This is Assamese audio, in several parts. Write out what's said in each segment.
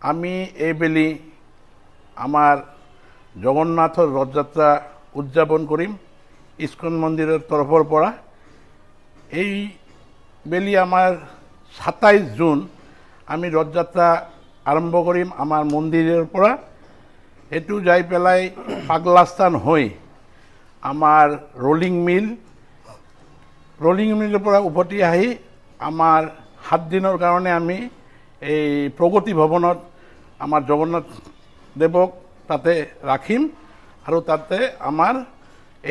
আমি এইবেলি আমার জগন্নাথর রথযাত্রা উদযাপন করিম ইস্কন মন্দিরের তরফর পড়া এই বেলি আমার 27 জুন আমি রথযাত্রা আরম্ভ করিম আমার মন্দিরের পড়া এটু যাই পেলাই পাগলাস্থান হই আমার রোলিং মিলের পড়া উভতি আহি আমার 7 দিনের কারণে আমি এই প্রগতি ভবনত আমার জগন্নাথ দেবক তাতে রাখিম আর তাতে আমার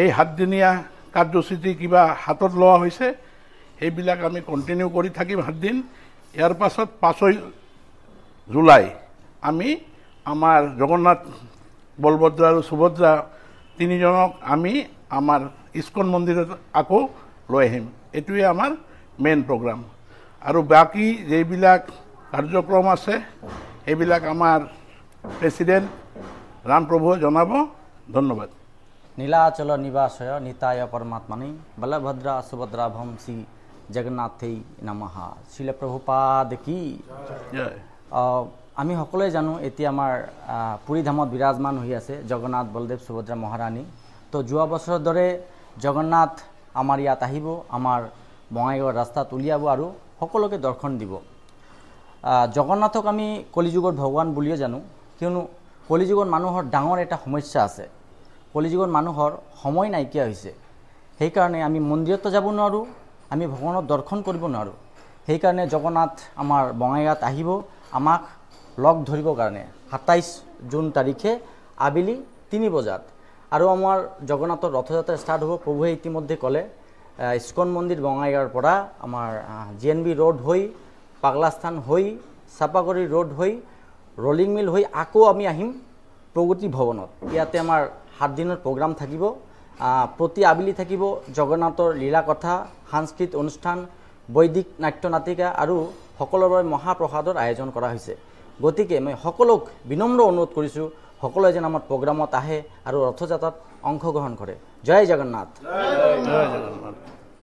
এই 7 দিনীয়া কার্যসূচী কিবা হাতত লোৱা হৈছে এইবিলাক আমি কন্টিনিউ কৰি থাকিম 7 দিন ইয়াৰ পাছত 5 জুলাই আমি আমাৰ জগন্নাথ বলভদ্ৰ আৰ সুভদ্ৰা তিনিজনক আমি আমাৰ ইস্কন মন্দিৰত আকৌ লৈ আহিম এটুৱে আমাৰ মেইন প্ৰোগ্ৰাম আৰ বাকি যেবিলাক কাৰ্যক্ৰম আছে এইবিলাক আমাৰ প্ৰেসিডেন্ট ৰামপ্ৰভুৱে জনাব ধন্যবাদ নীলাচল নিবাসয় নিতায় পৰমাত্মনি বলভদ্ৰা সুভদ্ৰা ভম শ্ৰী জগন্নাথেই নমঃ শিল প্ৰভুপাদ কি আমি সকলোৱে জানো এতিয়া আমাৰ পুৰী ধামত বিৰাজমান হৈ আছে জগন্নাথ বলদেৱ সুভদ্ৰা মহাৰাণী তো যোৱা বছৰৰ দৰে জগন্নাথ আমাৰ ইয়াত আহিব আমাৰ বঙাইগাঁৱৰ ৰাস্তাত উলিয়াব আৰু সকলোকে দৰ্শন দিব জগন্নাথক আমি কলিযুগৰ ভগৱান বুলিও জানো কিয়নো কলিযুগৰ মানুহৰ ডাঙৰ এটা সমস্যা আছে কলিযুগৰ মানুহৰ সময় নাইকিয়া হৈছে সেইকাৰণে আমি মন্দিৰত যাব নোৱাৰোঁ আমি ভগৱানক দৰ্শন কৰিব নোৱাৰোঁ সেইকাৰণে জগন্নাথ আমাৰ বঙাইগাঁৱত আহিব আমাক লগ ধৰিবৰ কাৰণে 27 জুন তাৰিখে আবেলি 3 বজাত আৰু আমাৰ জগন্নাথৰ ৰথযাত্ৰা ষ্টাৰ্ট হ'ব প্ৰভুৱে ইতিমধ্যে ক'লে ইস্কন মন্দিৰ বঙাইগাঁৱৰ পৰা আমাৰ জিএনবি ৰোড হৈ পাগলাস্থান হৈ চাপাগুৰি ৰোড হৈ ৰলিং মিল হৈ আকৌ আমি আহিম প্ৰগতি ভৱনত ইয়াতে আমাৰ 7 দিনৰ প্ৰগ্ৰাম থাকিব প্ৰতি আবেলি থাকিব জগন্নাথৰ লীলা কথা সাংস্কৃতিক অনুষ্ঠান বৈদিক নাট্য নাটিকা আৰু সকলোৰে বাবে মহাপ্ৰসাদৰ আয়োজন কৰা হৈছে গতিকে মই সকলোক বিনম্ৰ অনুৰোধ কৰিছোঁ সকলোৱে যেন আমাৰ প্ৰগ্ৰামত আহে আৰু ৰথযাত্ৰাত অংশগ্ৰহণ কৰে জয় জগন্নাথ জয় জগন্নাথ